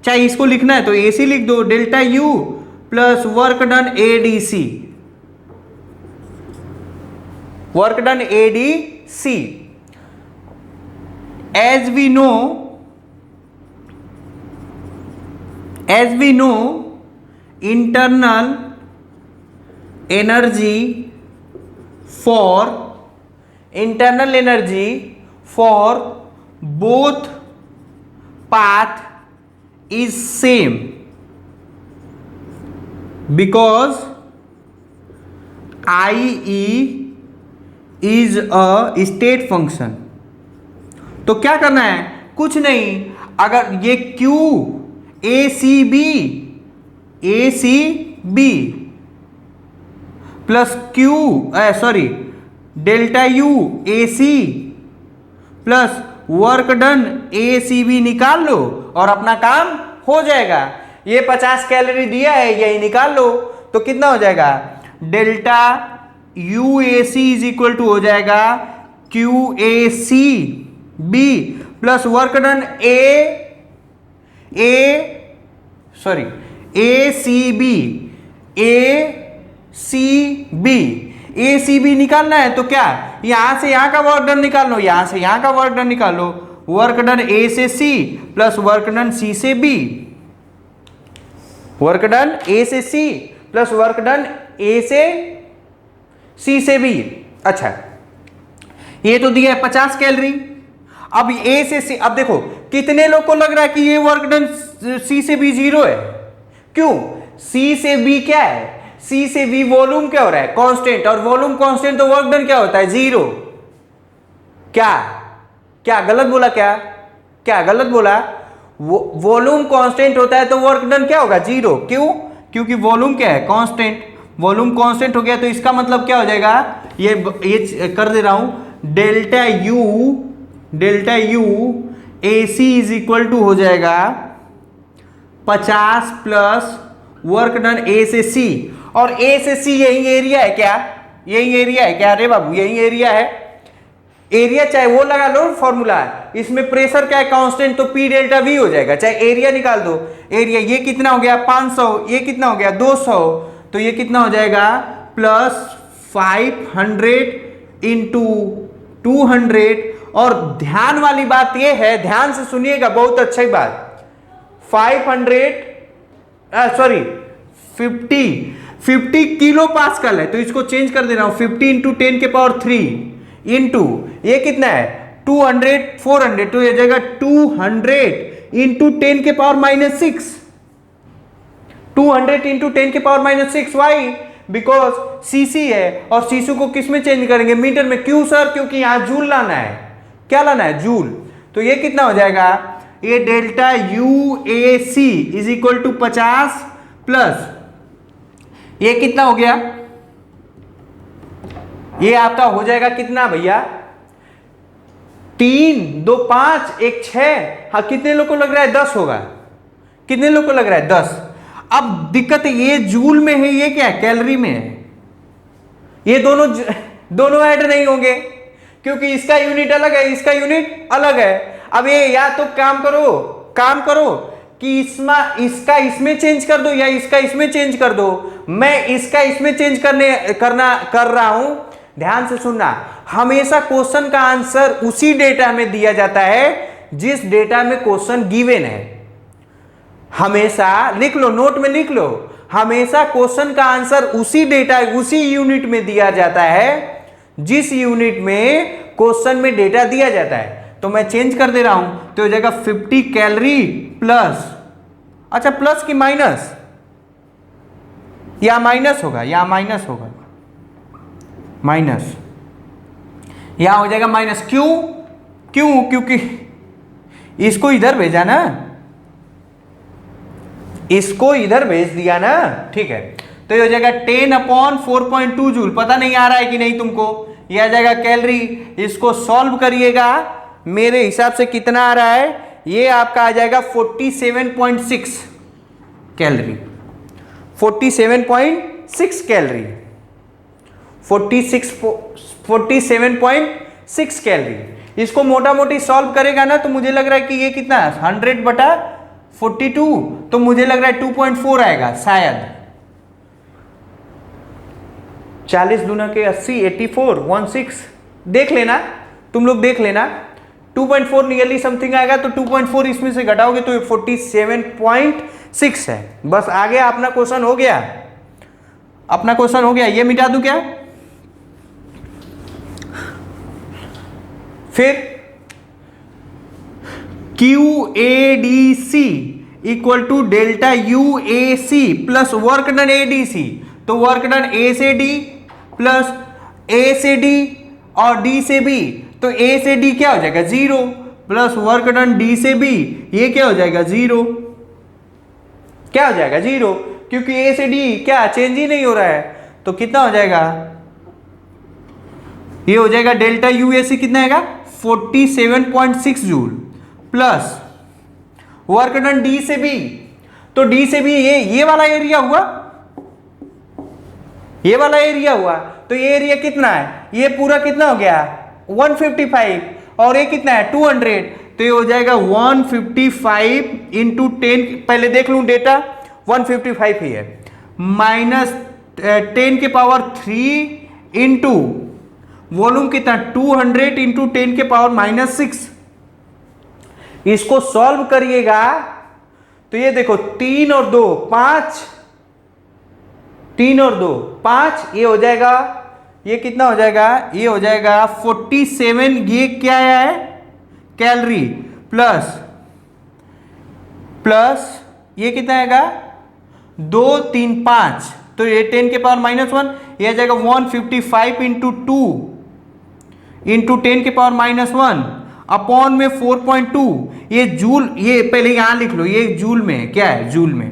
चाहे इसको लिखना है तो AC लिख दो, delta U plus work done ADC, work done ADC. As we know internal energy for both path is same because IE is a state function. तो क्या करना है? कुछ नहीं, अगर ये QACB plus delta U AC plus work done ACB निकाल लो और अपना काम हो जाएगा। ये 50 कैलोरी दिया है, यही निकाल लो तो कितना हो जाएगा? Delta UAC is equal to हो जाएगा QACB plus work done ACB निकालना है। तो क्या यहां से यहां का वर्क डन निकाल लो, यहां से यहां का वर्क डन निकाल लो। वर्क डन A से C plus work done C से B, वर्क डन A से C plus work done A से C से B। अच्छा ये तो दिया है 50 कैलोरी। अब A से C, अब देखो कितने लोग को लग रहा है कि ये वर्क डन C से B 0 है। क्यों? C से B क्या है? C से B वॉल्यूम क्या हो रहा है? कांस्टेंट, और वॉल्यूम कांस्टेंट तो वर्क डन क्या होता है? 0। क्या गलत बोला? क्या गलत बोला? वॉल्यूम कांस्टेंट होता है तो वर्क डन क्या होगा? 0। क्यों? क्योंकि वॉल्यूम क्या है? कांस्टेंट। वॉल्यूम कांस्टेंट हो गया तो इसका मतलब क्या हो जाएगा? ये कर दे रहा हूं, delta U AC is equal to हो जाएगा 50 प्लस वर्क डन A से C, और A से C यही एरिया है क्या? यही एरिया है क्या? अरे बाबू यही एरिया है। एरिया चाहे वो लगा लो फॉर्मूला, इसमें प्रेशर क्या है? कांस्टेंट, तो P डेल्टा V हो जाएगा। चाहे एरिया निकाल दो, एरिया ये कितना हो गया? 500, ये कितना हो गया? 200, तो ये कितना हो जाएगा? प्लस 500 इंटू 200 और ध्यान वाली बात यह है, ध्यान से सुनिएगा, बहुत अच्छी बात, 50 किलो पास्कल है, तो इसको चेंज कर दे रहा हूं, 50 इंटू 10 के पावर 3 इंटू ये कितना है 200 400, तो ये जाएगा 200 इंटू 10 के पावर -6, 200 इंटू 10 के पावर -6। वाई? बिकॉज सीसी है, और सीसी को किस में चेंज करेंगे, मीटर में। क्यों सर? क्योंकि यहां जूल लाना है। क्या लाना है? जूल। तो ये कितना हो जाएगा, ये delta UAC is equal to 50 plus ये कितना हो गया, ये आपका हो जाएगा कितना भैया, 3 2 5 1 6। हाँ, कितने लोग को लग रहा है 10 होगा? कितने लोग को लग रहा है 10? अब दिक्कत ये जूल में है, ये क्या है, कैलोरी में है। ये दोनों ऐड नहीं होंगे, क्योंकि इसका यूनिट अलग है, इसका यूनिट अलग है। अब ये या तो काम करो कि इसका इसमें चेंज कर दो, या इसका इसमें चेंज कर दो। मैं इसका इसमें चेंज कर रहा हूं। ध्यान से सुनना, हमेशा क्वेश्चन का आंसर उसी डेटा में दिया जाता है जिस डेटा में क्वेश्चन गिवन है। हमेशा लिख लो, नोट में लिख लो, हमेशा क्वेश्चन का आंसर उसी डेटा, उसी यूनिट में दिया जाता है जिस यूनिट में क्वेश्चन में डेटा दिया जाता है। तो मैं चेंज कर दे रहा हूं, तो हो जाएगा 50 कैलोरी प्लस, अच्छा प्लस की माइनस, या माइनस होगा, या माइनस होगा, माइनस, यहां हो जाएगा माइनस। क्योंकि इसको इधर भेजा ना, इसको इधर भेज दिया ना, ठीक है। तो ये हो जाएगा 10/4.2 जूल। पता नहीं आ रहा है कि नहीं तुमको, ये आ जाएगा कैलोरी। इसको सॉल्व करिएगा, मेरे हिसाब से कितना आ रहा है, ये आपका आ जाएगा 47.6 कैलोरी, 47.6 कैलोरी, 47.6 कैलोरी। इसको मोटा मोटी सॉल्व करेगा ना, तो मुझे लग रहा है कि ये कितना है 100/42, तो मुझे लग रहा है 2.4 आएगा शायद। 40 दूना के 80, 84, 16 देख लेना, तुम लोग देख लेना, 2.4 नियरली समथिंग आएगा। तो 2.4 इसमें से घटाओगे तो 47.6 है। बस आगे अपना क्वेश्चन हो गया, अपना क्वेश्चन हो गया। ये मिटा दूं क्या? फिर QADC equal to delta UAC plus work done ADC। तो वर्क डन A से D प्लस A से D और D से B, तो A से D क्या हो जाएगा 0 प्लस वर्क डन D से B, ये क्या हो जाएगा 0, क्या हो जाएगा 0, क्योंकि A से D क्या चेंज ही नहीं हो रहा है। तो कितना हो जाएगा, ये हो जाएगा डेल्टा UAC कितना आएगा 47.6 joule plus work done D से B, तो D से B ये वाला एरिया हुआ, ये वाला एरिया हुआ। तो ये एरिया कितना है, ये पूरा कितना हो गया 155, और ये कितना है 200, तो ये हो जाएगा 155 इंटू 10, पहले देख लूं डेटा, 155 ही है, माइनस 10 के पावर 3 इंटू वॉल्यूम कितना 200 इंटू 10 के पावर -6। इसको सॉल्व करिएगा तो ये देखो 3 और 2 5, 3 और 2 5, ये हो जाएगा, ये कितना हो जाएगा, ये हो जाएगा 47, ये क्या है कैलोरी प्लस ये कितना आएगा 2 3 5, तो ये 10 के पावर -1, ये आ जाएगा 155 इंटू 2 इंटू 10 के पावर -1 अपॉन में 4.2, ये जूल, ये पहले यहां लिख लो, ये जूल में क्या है, जूल में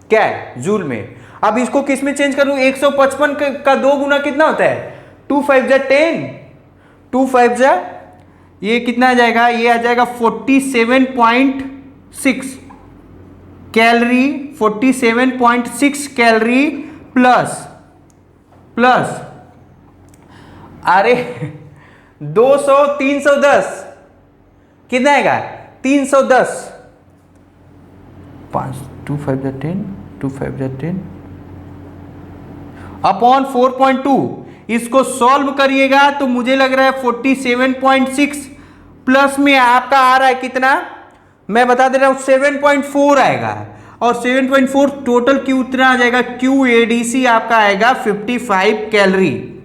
क्या है, जूल में। अब इसको किस में चेंज करूं, 155 का 2 गुना कितना होता है 2 5 जा 10, 2 5 जा, ये कितना आ जाएगा, ये आ जाएगा 47.6 कैलोरी, 47.6 कैलोरी प्लस अरे 200 310 कितना आएगा 310, 5 2 5 जा 10, 2 5 जा 10 अपॉन 4.2। इसको सॉल्व करिएगा तो मुझे लग रहा है 47.6 प्लस में आपका आ रहा है कितना, मैं बता दे रहा हूं 7.4 आएगा, और 7.4 टोटल क्यू उतना आ जाएगा, क्यू एडीसी आपका आएगा 55 कैलोरी।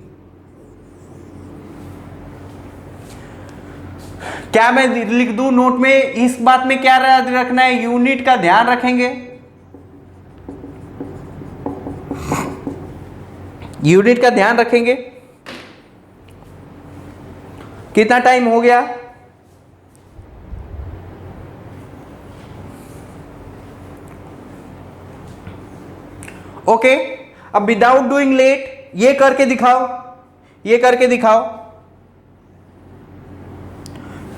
क्या मैं लिख दूं नोट में, इस बात में क्या रखना है, यूनिट का ध्यान रखेंगे, यूनिट का ध्यान रखेंगे। कितना टाइम हो गया, ओके। अब विदाउट डूइंग लेट ये करके दिखाओ, ये करके दिखाओ,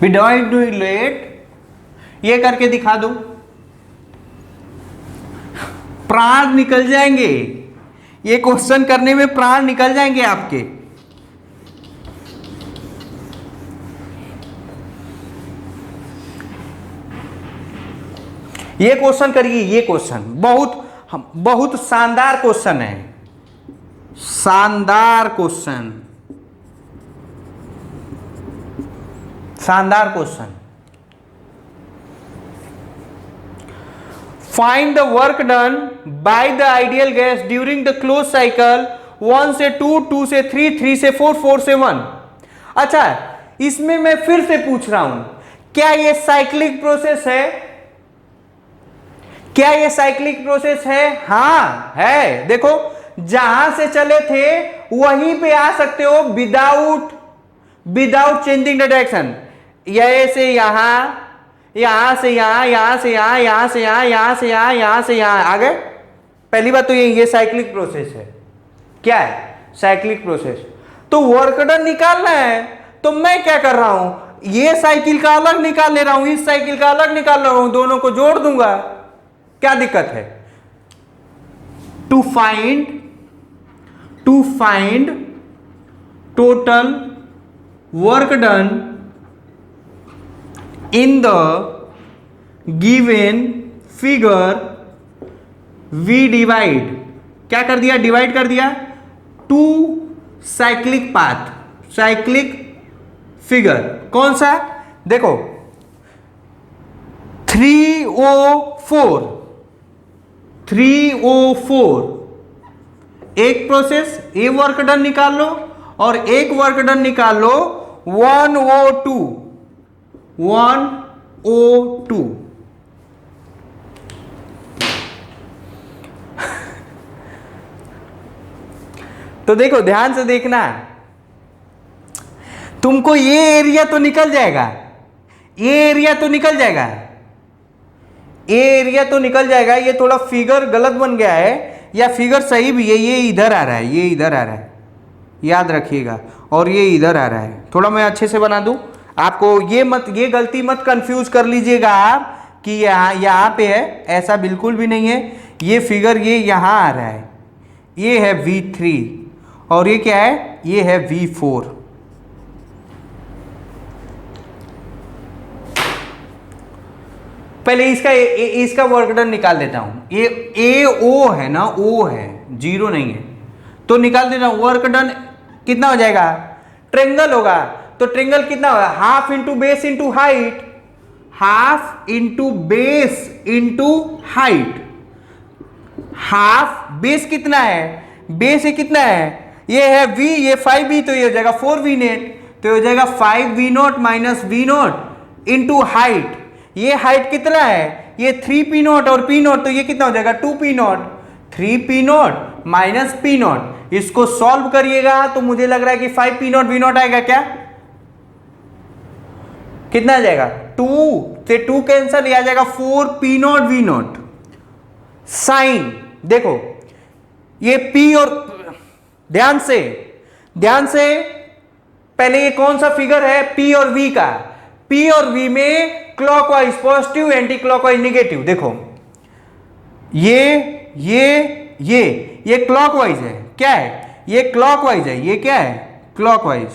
विदाउट डूइंग लेट ये करके दिखा दो, प्राण निकल जाएंगे, ये क्वेश्चन करने में प्राण निकल जाएंगे आपके। ये क्वेश्चन करिए, ये क्वेश्चन बहुत शानदार क्वेश्चन है, शानदार क्वेश्चन, शानदार question. Find the work done by the ideal gas during the close cycle 1 से 2, 2 से 3, 3 से 4, 4 से 1। अच्छा, इसमें मैं फिर से पूछ रहा हूं, क्या ये साइक्लिक प्रोसेस है, क्या ये साइक्लिक प्रोसेस है? हाँ है, देखो जहां से चले थे वहीं पे आ सकते हो विदाउट चेंजिंग द डायरेक्शन। ये से यहां, यहां से यहां, यहां से यहां, यहां से यहां, यहां से यहां, यहां से यहां आ गए। पहली बात तो ये साइक्लिक प्रोसेस है। क्या है? Cyclic process. तो वर्क डन निकालना है, तो मैं क्या कर रहा हूं, ये साइकिल का अलग निकाल ले रहा हूं, इस साइकिल का अलग निकाल रहा हूं, दोनों को जोड़ दूंगा, क्या दिक्कत है? To find total work done in the given figure we divide, क्या कर दिया, डिवाइड कर दिया to cyclic path, cyclic figure. कौन सा? देखो 304 एक प्रोसेस, ये वर्क डन निकाल लो, और एक वर्क डन निकाल लो 102 तो देखो ध्यान से देखना, तुमको ये एरिया तो निकल जाएगा, ये एरिया तो निकल जाएगा, ये एरिया तो निकल जाएगा। ये थोड़ा फिगर गलत बन गया है, या फिगर सही भी है, ये इधर आ रहा है, ये इधर आ रहा है, याद रखिएगा, और ये इधर आ रहा है। थोड़ा मैं अच्छे से बना दूं आपको, ये गलती मत कंफ्यूज कर लीजिएगा आप कि यहाँ पे है, ऐसा बिल्कुल भी नहीं है। ये फिगर ये यहाँ आ रहा है, ये है V3, और ये क्या है, ये है V4। पहले इसका वर्क डन निकाल देता हूं। ये ओ है ना, ओ है, जीरो नहीं है, तो निकाल देता हूं। वर्क डन कितना हो जाएगा, ट्रेंगल होगा, तो ट्रेंगल कितना होगा, half into base into height, half into base into height. Half base कितना है, बेस ये कितना है, ये है V, ये 5V, तो ये हो जाएगा 4V नेट, तो ये हो जाएगा 5V0 minus V0 into height. ये हाइट कितना है, ये 3P0 और P0, तो ये कितना हो जाएगा 2P0, 3P0 माइनस P0। इसको सॉल्व करिएगा तो मुझे लग रहा है कि 5P0 V0 आएगा, क्या कितना आ जाएगा, 2 से 2 कैंसिल, आ जाएगा 4P0 V0। साइन देखो ये P, और ध्यान से पहले ये कौन सा फिगर है, P और V का। P और V में clockwise positive, anti clockwise negative. देखो ये क्लॉकवाइज है, क्या है, ये क्लॉकवाइज है, ये क्या है, क्लॉकवाइज,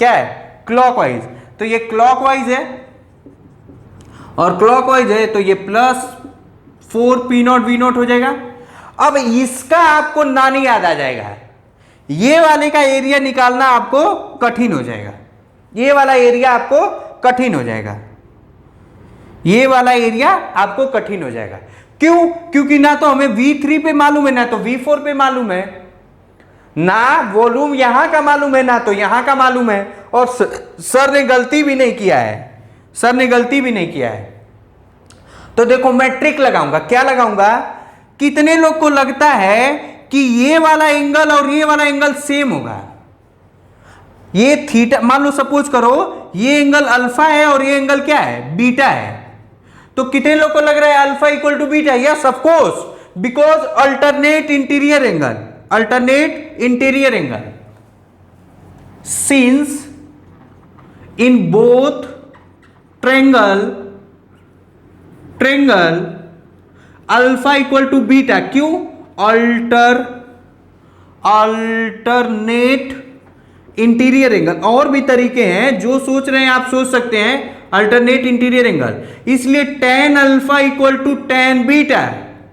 क्या है, क्लॉकवाइज, तो ये क्लॉकवाइज है, और क्लॉकवाइज है, तो ये प्लस 4P0 V0 हो जाएगा। अब इसका आपको नानी याद आ जाएगा, ये वाले का एरिया निकालना आपको कठिन हो जाएगा, ये वाला एरिया आपको कठिन हो जाएगा, ये वाला एरिया आपको कठिन हो जाएगा। क्यों? क्योंकि ना तो हमें V3 पे मालूम है, ना तो V4 पे मालूम है, ना वॉल्यूम यहां का मालूम है, ना तो यहां का मालूम है, और सर ने गलती भी नहीं किया है, सर ने गलती भी नहीं किया है। तो देखो मैं ट्रिक लगाऊंगा, क्या लगाऊंगा, कितने लोग को लगता है कि ये वाला एंगल और ये वाला एंगल सेम होगा, ये थीटा, मान लो सपोज करो ये एंगल अल्फा है और ये एंगल क्या है, बीटा है, तो कितने लोग को लग रहा है alpha equal to beta? Yes of course, because alternate interior angle, alternate interior angle, since in both triangle alpha equal to beta. क्यों? अल्टरनेट इंटीरियर एंगल, और भी तरीके हैं जो सोच रहे हैं आप सोच सकते हैं, अल्टरनेट इंटीरियर एंगल, इसलिए tan alpha equal to tan beta.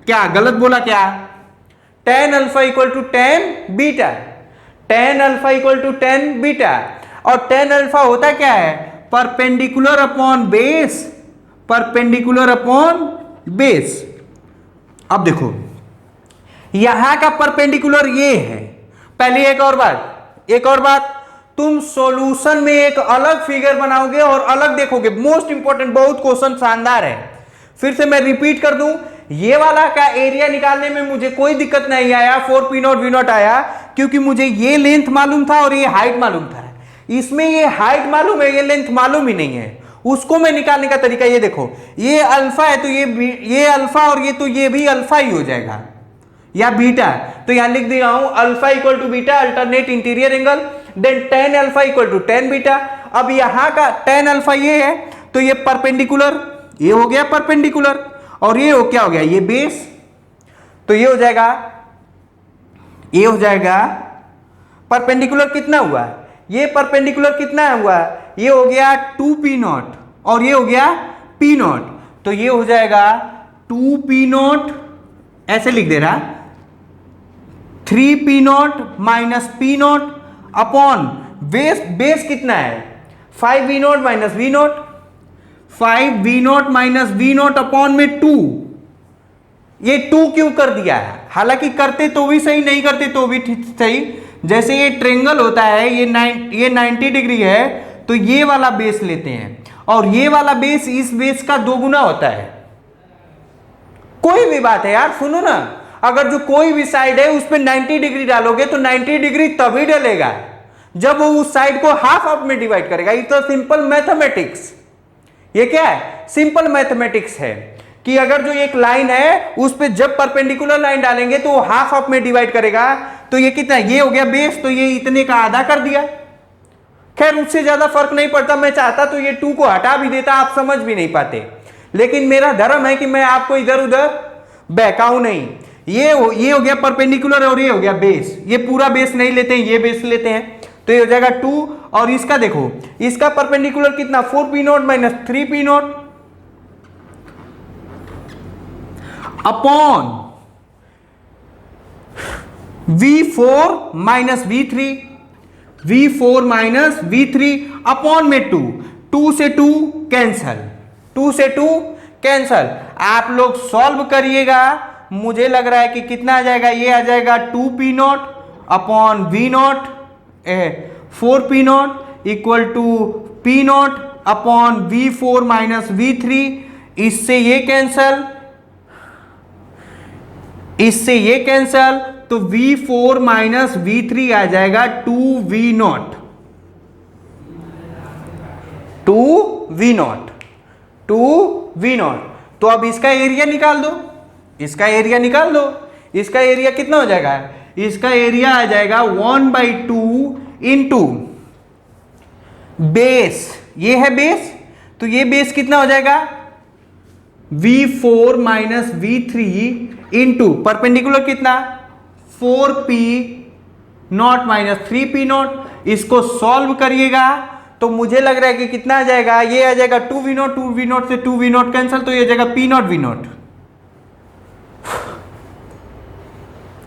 क्या गलत बोला क्या? tan alpha equal to tan beta, tan alpha equal to tan beta, और tan अल्फा होता क्या है, perpendicular upon base, perpendicular upon base. अब देखो यहां का परपेंडिकुलर ये है। पहले एक और बात, तुम सॉल्यूशन में एक अलग फिगर बनाओगे और अलग देखोगे, मोस्ट इंपॉर्टेंट, बहुत क्वेश्चन शानदार है। फिर से मैं रिपीट कर दूं, ये वाला का एरिया निकालने में मुझे कोई दिक्कत नहीं आया, 4P0 V0 आया, क्योंकि मुझे ये लेंथ मालूम था और ये हाइट मालूम था। इसमें ये हाइट मालूम है, ये लेंथ मालूम ही नहीं है। उसको मैं निकालने का तरीका ये देखो, ये अल्फा है तो ये अल्फा, और ये तो ये भी अल्फा ही हो जाएगा, या बीटा। तो यहां लिख दिया हूं alpha equal to beta, alternate interior angle, then tan alpha equal to tan beta. अब यहां का tan अल्फा ये है, तो ये परपेंडिकुलर, ये हो गया परपेंडिकुलर, और ये क्या हो गया, ये बेस, तो ये हो जाएगा परपेंडिकुलर कितना हुआ, ये परपेंडिकुलर कितना हुआ, ये हो गया 2P0 और ये हो गया P0, तो ये हो जाएगा 2P0, ऐसे लिख दे रहा, 3P0 minus P0 upon base कितना है, 5V0 minus V0, 5V0 minus V0 upon में 2। ये 2 क्यों कर दिया है? हालांकि करते तो भी सही, नहीं करते तो भी सही। जैसे ये ट्रेंगल होता है, ये 90 डिग्री है, तो ये वाला बेस लेते हैं, और ये वाला बेस इस बेस का 2 गुना होता है। कोई भी बात है यार, सुनो ना, अगर जो कोई भी साइड है उस पर 90 डिग्री डालोगे तो 90 डिग्री तभी डलेगा जब वो उस साइड को हाफ में डिवाइड करेगा। ये तो सिंपल मैथमेटिक्स, ये क्या है, सिंपल मैथमेटिक्स है कि अगर जो एक लाइन है उस पे जब परपेंडिकुलर लाइन डालेंगे तो वो हाफ में डिवाइड करेगा। तो ये कितना, ये हो गया बेस, तो ये इतने का आधा कर दिया। खैर उससे ज्यादा फर्क नहीं पड़ता, मैं चाहता तो ये 2 को हटा भी देता, आप समझ भी नहीं पाते, लेकिन मेरा धर्म है कि मैं आपको इधर उधर बहकाऊं नहीं। ये हो गया परपेंडिकुलर और ये हो गया बेस, ये पूरा बेस नहीं लेते हैं, ये बेस लेते हैं, तो ये हो जाएगा 2। और इसका देखो, इसका परपेंडिकुलर कितना, 4P0 minus 3P0 upon V4 minus V3, V4 minus V3 upon में 2 से 2 कैंसल, 2 से 2 कैंसल। आप लोग सॉल्व करिएगा, मुझे लग रहा है कि कितना आ जाएगा, ये आ जाएगा 2P0 upon V0, 4P0 equal to P0 upon V4 minus V3। इससे ये कैंसल, इससे ये कैंसल, तो V4 माइनस V3 आ जाएगा 2V0, 2V0। तो अब इसका एरिया निकाल दो, इसका एरिया निकाल दो, इसका एरिया कितना हो जाएगा, इसका एरिया आ जाएगा 1/2 इंटू बेस, ये है बेस, तो ये बेस कितना हो जाएगा, V4 minus V3 into perpendicular कितना, 4P0 माइनस 3P0। इसको सॉल्व करिएगा तो मुझे लग रहा है कि कितना आ जाएगा, ये आ जाएगा 2V0, 2V0 से 2V0 कैंसिल, तो ये आ जाएगा P0 V0।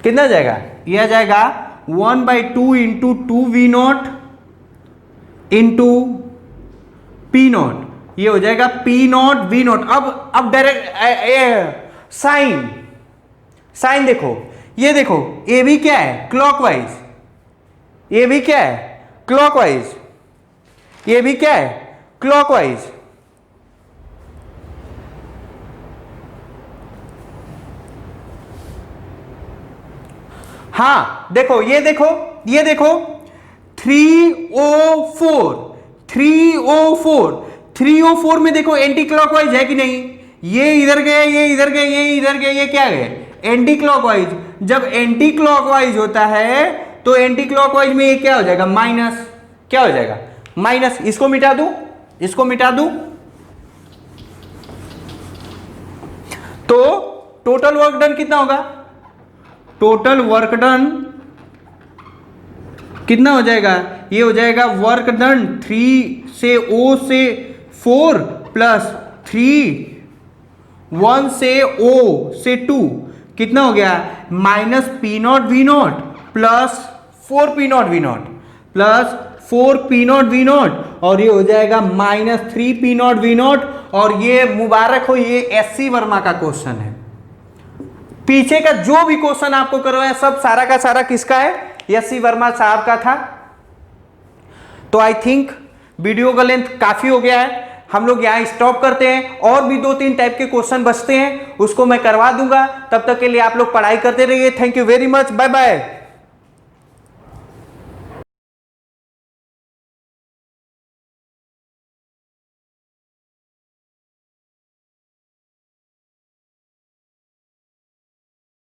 कितना आ जाएगा, ये आ जाएगा 1/2 into 2V0 into P not, ये हो जाएगा पी नॉट वी नॉट। अब डायरेक्ट साइन, साइन देखो, ये देखो ए भी क्या है क्लॉकवाइज, ये भी क्या है क्लॉकवाइज, ये भी क्या है क्लॉकवाइज। हाँ देखो, ये देखो, ये देखो 304, 304, 304 में देखो एंटी क्लॉकवाइज है कि नहीं, ये इधर गए, ये इधर गए, ये इधर गए, ये क्या गए एंटी क्लॉकवाइज। जब एंटी क्लॉकवाइज होता है तो एंटी क्लॉकवाइज में ये क्या हो जाएगा माइनस, क्या हो जाएगा माइनस। इसको मिटा दूं, इसको मिटा दूं, तो टोटल वर्क डन कितना होगा, टोटल वर्क डन कितना हो जाएगा, ये हो जाएगा वर्क डन 3 से O से 4 प्लस 3 1 से O से 2 कितना हो गया minus P naught V naught plus 4 P naught V naught plus 4 P naught V naught, और ये हो जाएगा minus 3 P naught V naught. और ये मुबारक हो, ये एससी वर्मा का क्वेश्चन है। पीछे का जो भी क्वेश्चन आपको करवाया सब सारा का सारा किसका है, एससी वर्मा साहब का था। तो आई थिंक वीडियो का लेंथ काफी हो गया है, हम लोग यहां स्टॉप करते हैं। और भी 2-3 टाइप के क्वेश्चन बचते हैं, उसको मैं करवा दूंगा। तब तक के लिए आप लोग पढ़ाई करते रहिए। Thank you very much, bye bye.